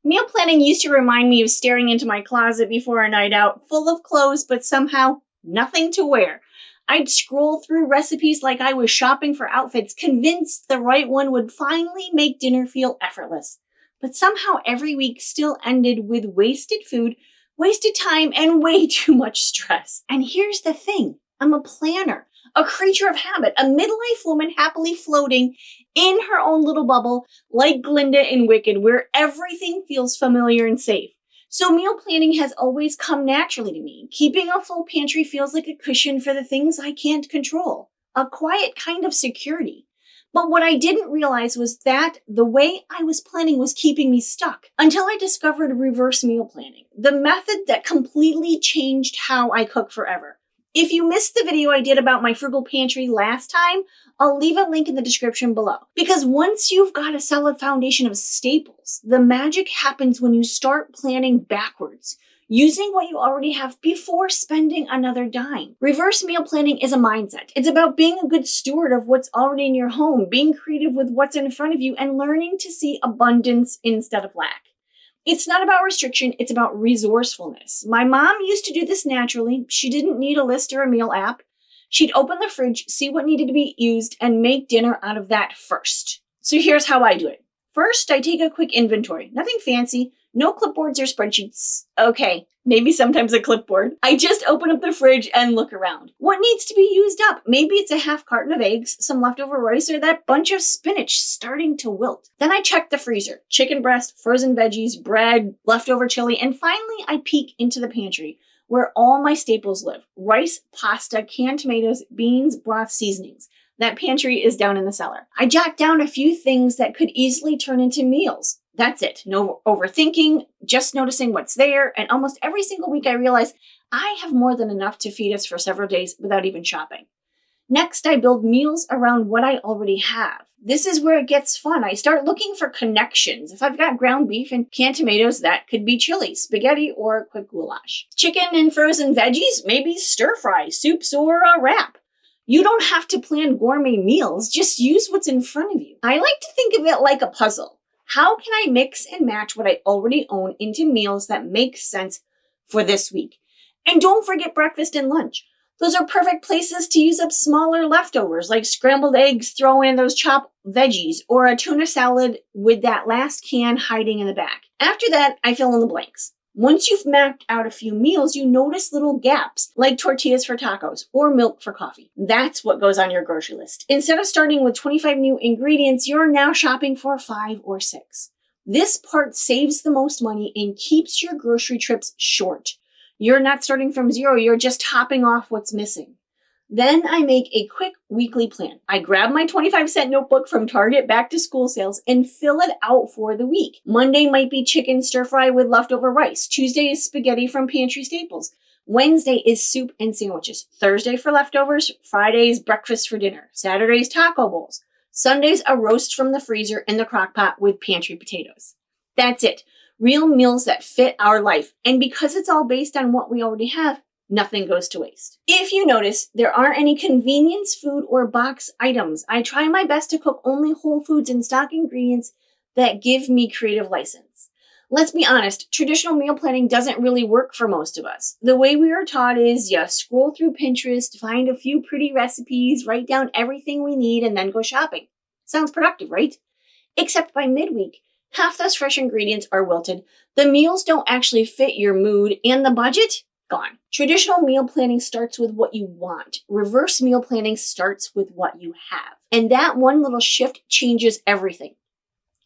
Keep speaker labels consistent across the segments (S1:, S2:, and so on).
S1: Meal planning used to remind me of staring into my closet before a night out, full of clothes, but somehow nothing to wear. I'd scroll through recipes like I was shopping for outfits, convinced the right one would finally make dinner feel effortless. But somehow every week still ended with wasted food, wasted time, and way too much stress. And here's the thing. I'm a planner, a creature of habit, a midlife woman happily floating in her own little bubble like Glinda in Wicked, where everything feels familiar and safe. So meal planning has always come naturally to me. Keeping a full pantry feels like a cushion for the things I can't control, a quiet kind of security. But what I didn't realize was that the way I was planning was keeping me stuck until I discovered reverse meal planning, the method that completely changed how I cook forever. If you missed the video I did about my frugal pantry last time, I'll leave a link in the description below. Because once you've got a solid foundation of staples, the magic happens when you start planning backwards, using what you already have before spending another dime. Reverse meal planning is a mindset. It's about being a good steward of what's already in your home, being creative with what's in front of you, and learning to see abundance instead of lack. It's not about restriction, it's about resourcefulness. My mom used to do this naturally. She didn't need a list or a meal app. She'd open the fridge, see what needed to be used, and make dinner out of that first. So here's how I do it. First, I take a quick inventory. Nothing fancy, no clipboards or spreadsheets. Okay, maybe sometimes a clipboard. I just open up the fridge and look around. What needs to be used up? Maybe it's a half carton of eggs, some leftover rice, or that bunch of spinach starting to wilt. Then I check the freezer. Chicken breast, frozen veggies, bread, leftover chili, and finally I peek into the pantry, where all my staples live. Rice, pasta, canned tomatoes, beans, broth, seasonings. That pantry is down in the cellar. I jot down a few things that could easily turn into meals. That's it. No overthinking, just noticing what's there. And almost every single week I realize I have more than enough to feed us for several days without even shopping. Next, I build meals around what I already have. This is where it gets fun. I start looking for connections. If I've got ground beef and canned tomatoes, that could be chili, spaghetti, or a quick goulash. Chicken and frozen veggies, maybe stir fry, soups, or a wrap. You don't have to plan gourmet meals, just use what's in front of you. I like to think of it like a puzzle. How can I mix and match what I already own into meals that make sense for this week? And don't forget breakfast and lunch. Those are perfect places to use up smaller leftovers like scrambled eggs, throw in those chopped veggies, or a tuna salad with that last can hiding in the back. After that, I fill in the blanks. Once you've mapped out a few meals, you notice little gaps, like tortillas for tacos or milk for coffee. That's what goes on your grocery list. Instead of starting with 25 new ingredients, you're now shopping for 5 or 6. This part saves the most money and keeps your grocery trips short. You're not starting from zero, you're just topping off what's missing. Then I make a quick weekly plan. I grab my 25-cent notebook from Target back to school sales and fill it out for the week. Monday might be chicken stir fry with leftover rice. Tuesday is spaghetti from pantry staples. Wednesday is soup and sandwiches. Thursday for leftovers. Friday is breakfast for dinner. Saturday is taco bowls. Sunday's a roast from the freezer in the crock pot with pantry potatoes. That's it. Real meals that fit our life. And because it's all based on what we already have, nothing goes to waste. If you notice, there aren't any convenience food or box items. I try my best to cook only whole foods and stock ingredients that give me creative license. Let's be honest, traditional meal planning doesn't really work for most of us. The way we are taught is you scroll through Pinterest, find a few pretty recipes, write down everything we need, and then go shopping. Sounds productive, right? Except by midweek, half those fresh ingredients are wilted, the meals don't actually fit your mood, and the budget? Gone. Traditional meal planning starts with what you want. Reverse meal planning starts with what you have. And that one little shift changes everything.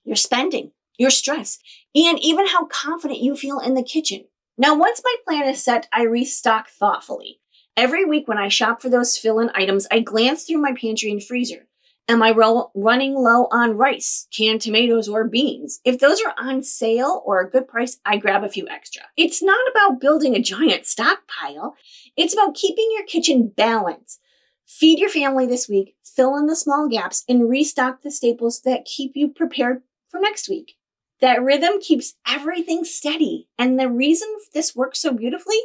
S1: Your spending, your stress, and even how confident you feel in the kitchen. Now, once my plan is set, I restock thoughtfully. Every week when I shop for those fill-in items, I glance through my pantry and freezer. Am I running low on rice, canned tomatoes, or beans? If those are on sale or a good price, I grab a few extra. It's not about building a giant stockpile. It's about keeping your kitchen balanced. Feed your family this week, fill in the small gaps, and restock the staples that keep you prepared for next week. That rhythm keeps everything steady. And the reason this works so beautifully?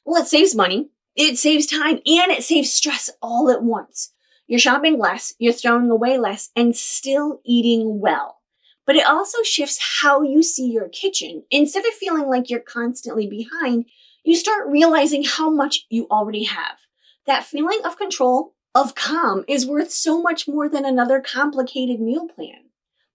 S1: Well, it saves money, it saves time, and it saves stress all at once. You're shopping less, you're throwing away less, and still eating well. But it also shifts how you see your kitchen. Instead of feeling like you're constantly behind, you start realizing how much you already have. That feeling of control, of calm, is worth so much more than another complicated meal plan.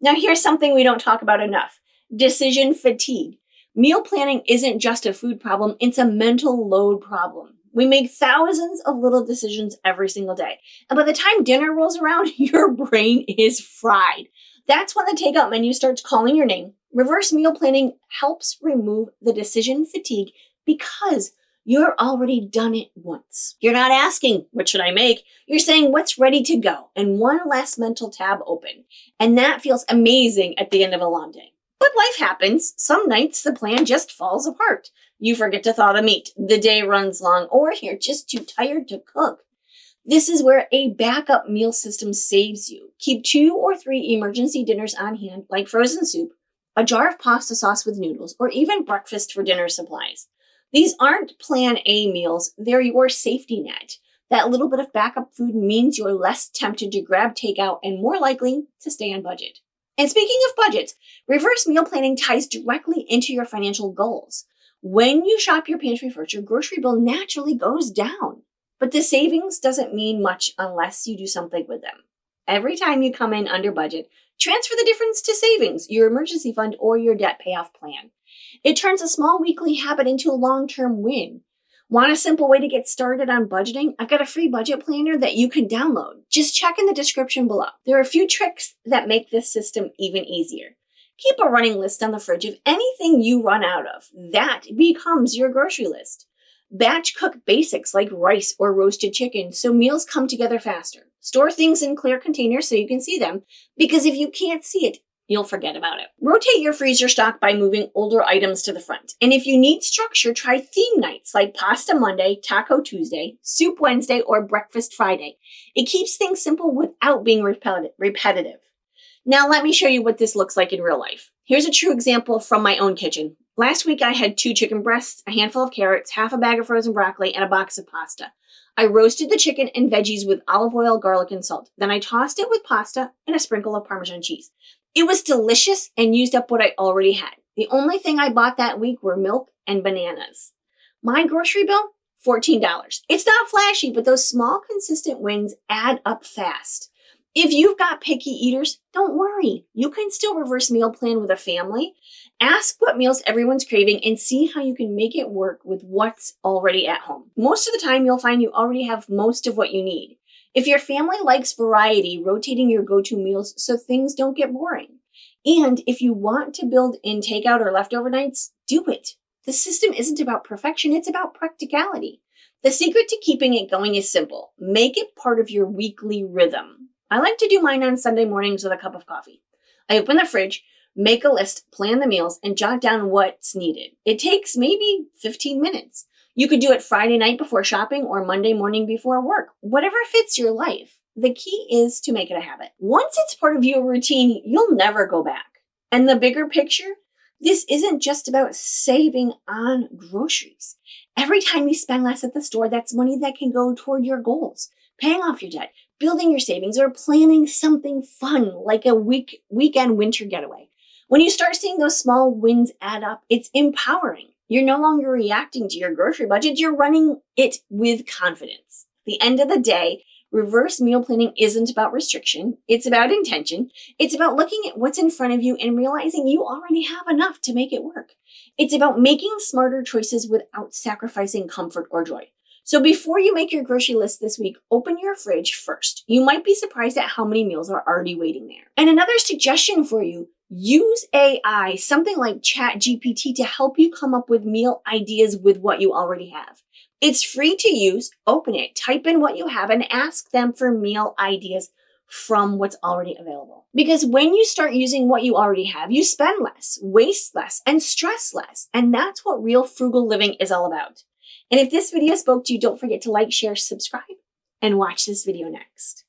S1: Now, here's something we don't talk about enough: decision fatigue. Meal planning isn't just a food problem, it's a mental load problem. We make thousands of little decisions every single day. And by the time dinner rolls around, your brain is fried. That's when the takeout menu starts calling your name. Reverse meal planning helps remove the decision fatigue because you're already done it once. You're not asking, what should I make? You're saying, what's ready to go? And one less mental tab open. And that feels amazing at the end of a long day. But life happens. Some nights the plan just falls apart. You forget to thaw the meat, the day runs long, or you're just too tired to cook. This is where a backup meal system saves you. Keep 2 or 3 emergency dinners on hand, like frozen soup, a jar of pasta sauce with noodles, or even breakfast for dinner supplies. These aren't plan A meals, they're your safety net. That little bit of backup food means you're less tempted to grab takeout and more likely to stay on budget. And speaking of budgets, reverse meal planning ties directly into your financial goals. When you shop your pantry first, your grocery bill naturally goes down. But the savings doesn't mean much unless you do something with them. Every time you come in under budget, transfer the difference to savings, your emergency fund, or your debt payoff plan. It turns a small weekly habit into a long-term win. Want a simple way to get started on budgeting? I've got a free budget planner that you can download. Just check in the description below. There are a few tricks that make this system even easier. Keep a running list on the fridge of anything you run out of. That becomes your grocery list. Batch cook basics like rice or roasted chicken so meals come together faster. Store things in clear containers so you can see them, because if you can't see it, you'll forget about it. Rotate your freezer stock by moving older items to the front. And if you need structure, try theme nights like Pasta Monday, Taco Tuesday, Soup Wednesday, or Breakfast Friday. It keeps things simple without being repetitive. Now let me show you what this looks like in real life. Here's a true example from my own kitchen. Last week I had 2 chicken breasts, a handful of carrots, half a bag of frozen broccoli, and a box of pasta. I roasted the chicken and veggies with olive oil, garlic, and salt. Then I tossed it with pasta and a sprinkle of Parmesan cheese. It was delicious and used up what I already had. The only thing I bought that week were milk and bananas. My grocery bill? $14. It's not flashy, but those small, consistent wins add up fast. If you've got picky eaters, don't worry. You can still reverse meal plan with a family. Ask what meals everyone's craving and see how you can make it work with what's already at home. Most of the time, you'll find you already have most of what you need. If your family likes variety, rotating your go-to meals so things don't get boring. And if you want to build in takeout or leftover nights, do it. The system isn't about perfection, it's about practicality. The secret to keeping it going is simple. Make it part of your weekly rhythm. I like to do mine on Sunday mornings with a cup of coffee. I open the fridge, make a list, plan the meals, and jot down what's needed. It takes maybe 15 minutes. You could do it Friday night before shopping or Monday morning before work, whatever fits your life. The key is to make it a habit. Once it's part of your routine, you'll never go back. And the bigger picture, this isn't just about saving on groceries. Every time you spend less at the store, that's money that can go toward your goals, paying off your debt, building your savings, or planning something fun like a weekend winter getaway. When you start seeing those small wins add up, it's empowering. You're no longer reacting to your grocery budget, you're running it with confidence. At the end of the day, reverse meal planning isn't about restriction, it's about intention. It's about looking at what's in front of you and realizing you already have enough to make it work. It's about making smarter choices without sacrificing comfort or joy. So before you make your grocery list this week, open your fridge first. You might be surprised at how many meals are already waiting there. And another suggestion for you, use AI, something like ChatGPT, to help you come up with meal ideas with what you already have. It's free to use. Open it, type in what you have, and ask them for meal ideas from what's already available. Because when you start using what you already have, you spend less, waste less, and stress less. And that's what real frugal living is all about. And if this video spoke to you, don't forget to like, share, subscribe, and watch this video next.